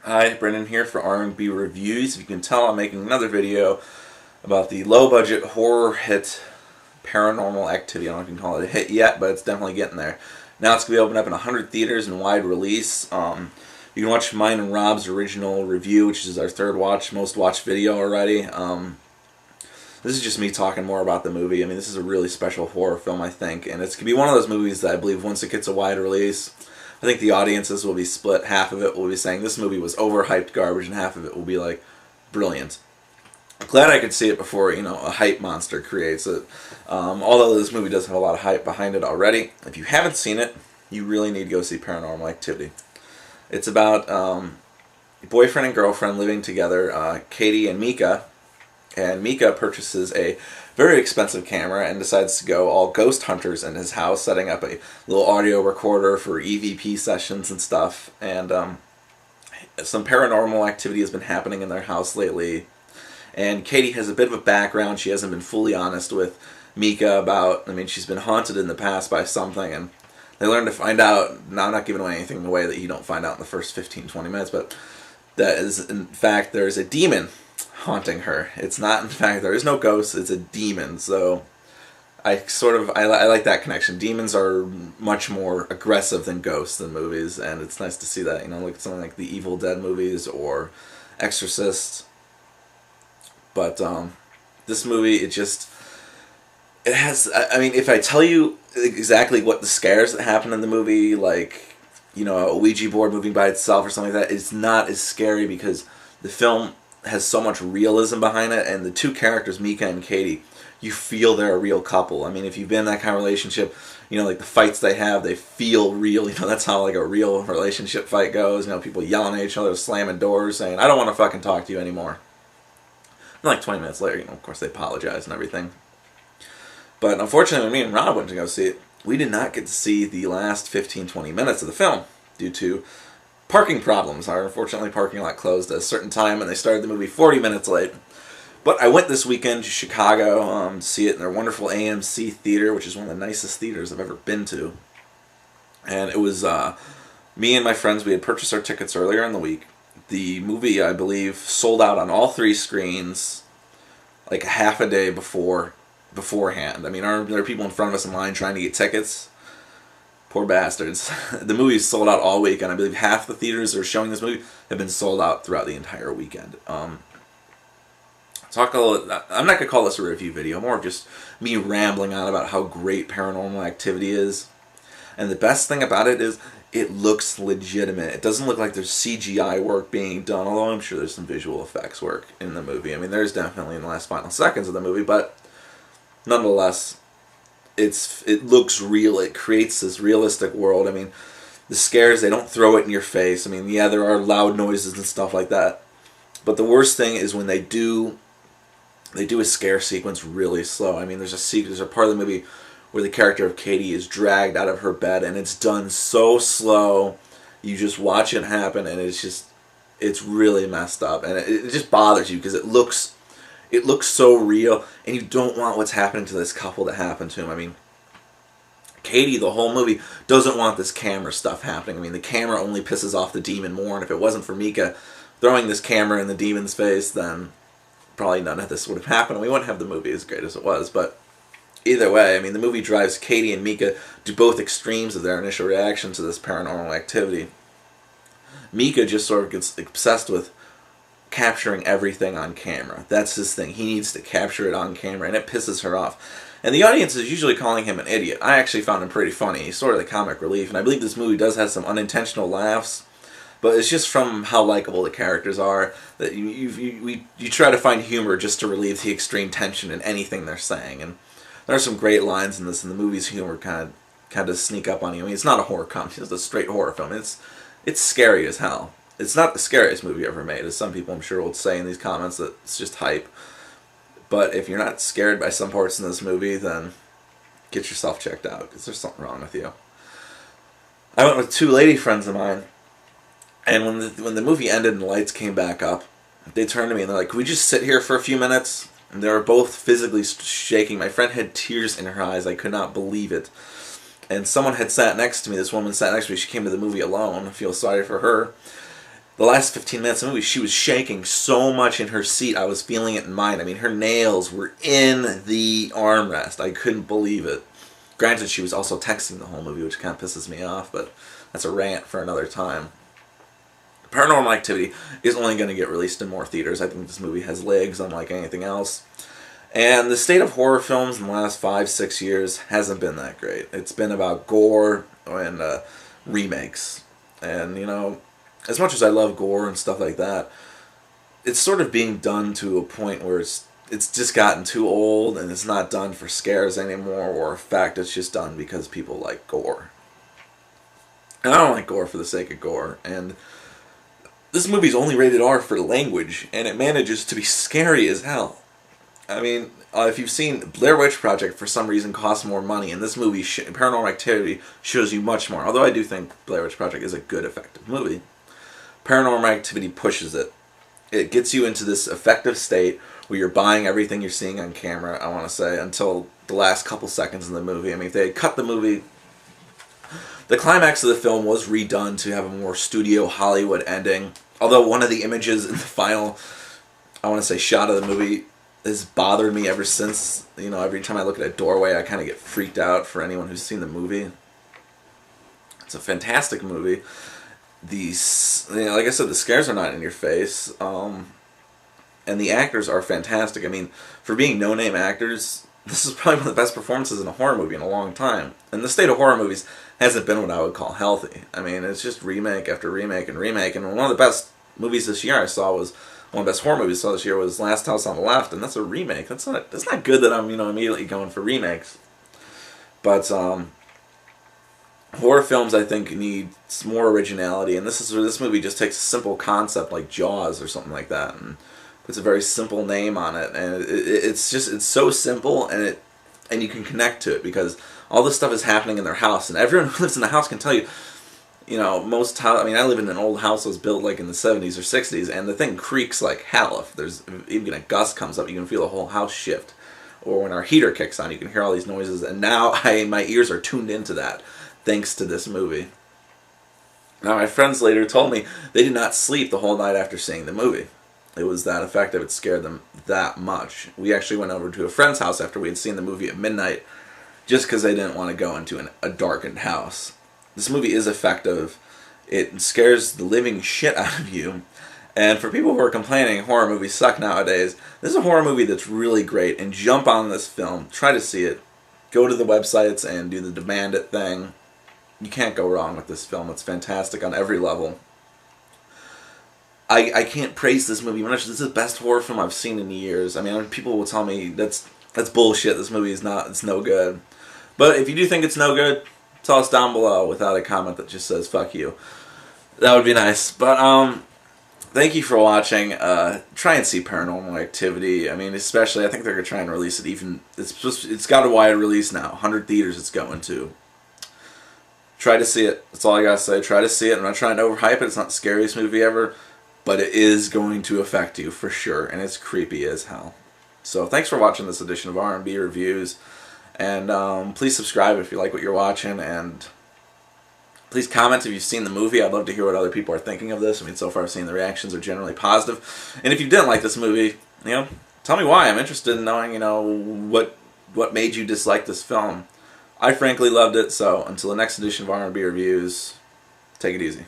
Hi, Brendan here for IMDB Reviews. If you can tell, I'm making another video about the low-budget horror hit Paranormal Activity. I don't know if you can call it a hit yet, but it's definitely getting there. Now it's going to be opened up in 100 theaters in wide release. You can watch mine and Rob's original review, which is our third most watched video already. This is just me talking more about the movie. I mean, this is a really special horror film, I think, and it's going to be one of those movies that I believe once it gets a wide release, I think the audiences will be split. Half of it will be saying this movie was overhyped garbage, and half of it will be like, brilliant. I'm glad I could see it before, a hype monster creates it. Although this movie does have a lot of hype behind it already. If you haven't seen it, you really need to go see Paranormal Activity. It's about boyfriend and girlfriend living together, Katie and Mika. And Mika purchases a very expensive camera and decides to go all ghost hunters in his house, setting up a little audio recorder for EVP sessions and stuff. And some paranormal activity has been happening in their house lately. And Katie has a bit of a background. She hasn't been fully honest with Mika about, she's been haunted in the past by something. And they learn to find out, now I'm not giving away anything away that you don't find out in the first 15-20 minutes, but that is, in fact, there's a demon haunting her. It's not, in fact, there is no ghost, it's a demon. So I like that connection. Demons are much more aggressive than ghosts in movies, and it's nice to see that. Look at something like the Evil Dead movies or Exorcist. But this movie, it has, if I tell you exactly what the scares that happen in the movie, like, a Ouija board moving by itself or something like that, it's not as scary because the film has so much realism behind it, and the two characters, Mika and Katie, you feel they're a real couple. If you've been in that kind of relationship, like the fights they have, they feel real. That's how like a real relationship fight goes. People yelling at each other, slamming doors, saying, "I don't want to fucking talk to you anymore." And like 20 minutes later, of course they apologize and everything. But unfortunately, when me and Rob went to go see it, we did not get to see the last 15-20 minutes of the film due to parking problems. Our unfortunately parking lot closed at a certain time, and they started the movie 40 minutes late. But I went this weekend to Chicago to see it in their wonderful AMC theater, which is one of the nicest theaters I've ever been to. And it was me and my friends. We had purchased our tickets earlier in the week. The movie, I believe, sold out on all three screens like a half a day beforehand. There are people in front of us in line trying to get tickets. Poor bastards. The movie's sold out all week, and I believe half the theaters that are showing this movie have been sold out throughout the entire weekend. I'm not going to call this a review video, more of just me rambling on about how great Paranormal Activity is. And the best thing about it is it looks legitimate. It doesn't look like there's CGI work being done, although I'm sure there's some visual effects work in the movie. There's definitely in the last final seconds of the movie, but nonetheless, it looks real. It creates this realistic world. The scares, they don't throw it in your face. Yeah, there are loud noises and stuff like that. But the worst thing is when they do a scare sequence really slow. There's a part of the movie where the character of Katie is dragged out of her bed, and it's done so slow. You just watch it happen, and it's really messed up. And it just bothers you because it looks so real, and you don't want what's happening to this couple to happen to him. Katie, the whole movie, doesn't want this camera stuff happening. The camera only pisses off the demon more, and if it wasn't for Mika throwing this camera in the demon's face, then probably none of this would have happened. We wouldn't have the movie as great as it was, but either way, the movie drives Katie and Mika to both extremes of their initial reaction to this paranormal activity. Mika just sort of gets obsessed with capturing everything on camera. That's his thing. He needs to capture it on camera, and it pisses her off. And the audience is usually calling him an idiot. I actually found him pretty funny. He's sort of the comic relief, and I believe this movie does have some unintentional laughs, but it's just from how likable the characters are that you try to find humor just to relieve the extreme tension in anything they're saying. And there are some great lines in this, and the movie's humor kind of sneak up on you. It's not a horror comedy. It's a straight horror film. It's scary as hell. It's not the scariest movie ever made, as some people I'm sure will say in these comments that it's just hype. But if you're not scared by some parts in this movie, then get yourself checked out, because there's something wrong with you. I went with two lady friends of mine, and when the movie ended and the lights came back up, they turned to me and they're like, "Can we just sit here for a few minutes?" And they were both physically shaking. My friend had tears in her eyes. I could not believe it. And someone had sat next to me. This woman sat next to me. She came to the movie alone. I feel sorry for her. the last 15 minutes of the movie, she was shaking so much in her seat, I was feeling it in mine. I mean, her nails were in the armrest. I couldn't believe it. Granted, she was also texting the whole movie, which kind of pisses me off, but that's a rant for another time. Paranormal Activity is only going to get released in more theaters. I think this movie has legs unlike anything else. And the state of horror films in the last 5-6 years hasn't been that great. It's been about gore and remakes. And, you know, as much as I love gore and stuff like that, it's sort of being done to a point where it's just gotten too old, and it's not done for scares anymore or effect. It's just done because people like gore. And I don't like gore for the sake of gore. And this movie's only rated R for language, and it manages to be scary as hell. I mean, if you've seen Blair Witch Project, for some reason costs more money, and this movie, Paranormal Activity, shows you much more. Although I do think Blair Witch Project is a good, effective movie, Paranormal Activity pushes it. It gets you into this effective state where you're buying everything you're seeing on camera, I want to say, until the last couple seconds in the movie. I mean, if they had cut the movie... The climax of the film was redone to have a more studio Hollywood ending. Although one of the images in the final, I want to say, shot of the movie has bothered me ever since. You know, every time I look at a doorway, I kind of get freaked out for anyone who's seen the movie. It's a fantastic movie. Like I said, the scares are not in your face. And the actors are fantastic. I mean, for being no-name actors, this is probably one of the best performances in a horror movie in a long time. And the state of horror movies hasn't been what I would call healthy. I mean, it's just remake after remake and remake. And one of the best movies this year I saw was, one of the best horror movies I saw this year was Last House on the Left, and that's a remake. That's not good that I'm, you know, immediately going for remakes. But horror films, I think, need more originality, and this movie just takes a simple concept like Jaws or something like that, and puts a very simple name on it, and it's so simple, and you can connect to it because all this stuff is happening in their house, and everyone who lives in the house can tell you, you know, I mean, I live in an old house that was built like in the 70s or 60s, and the thing creaks like hell. If there's even a gust comes up, you can feel the whole house shift. Or when our heater kicks on, you can hear all these noises, and now my ears are tuned into that, thanks to this movie. Now, my friends later told me they did not sleep the whole night after seeing the movie. It was that effective, it scared them that much. We actually went over to a friend's house after we had seen the movie at midnight, just because they didn't want to go into a darkened house. This movie is effective. It scares the living shit out of you. And for people who are complaining horror movies suck nowadays, this is a horror movie that's really great. And jump on this film. Try to see it. Go to the websites and do the demand it thing. You can't go wrong with this film. It's fantastic on every level. I can't praise this movie much. This is the best horror film I've seen in years. I mean, people will tell me that's bullshit. This movie is not. It's no good. But if you do think it's no good, tell us down below without a comment that just says fuck you. That would be nice. But thank you for watching. Try and see Paranormal Activity. I mean, especially I think they're gonna try and release it even. It's got a wide release now. 100 theaters it's going to. Try to see it. That's all I gotta say. Try to see it. I'm not trying to overhype it. It's not the scariest movie ever, but it is going to affect you for sure, and it's creepy as hell. So thanks for watching this edition of R&B Reviews. And please subscribe if you like what you're watching, and please comment if you've seen the movie. I'd love to hear what other people are thinking of this. I mean, so far I've seen the reactions are generally positive. And if you didn't like this movie, you know, tell me why. I'm interested in knowing, you know, what made you dislike this film. I frankly loved it, so until the next edition of R&B Reviews, take it easy.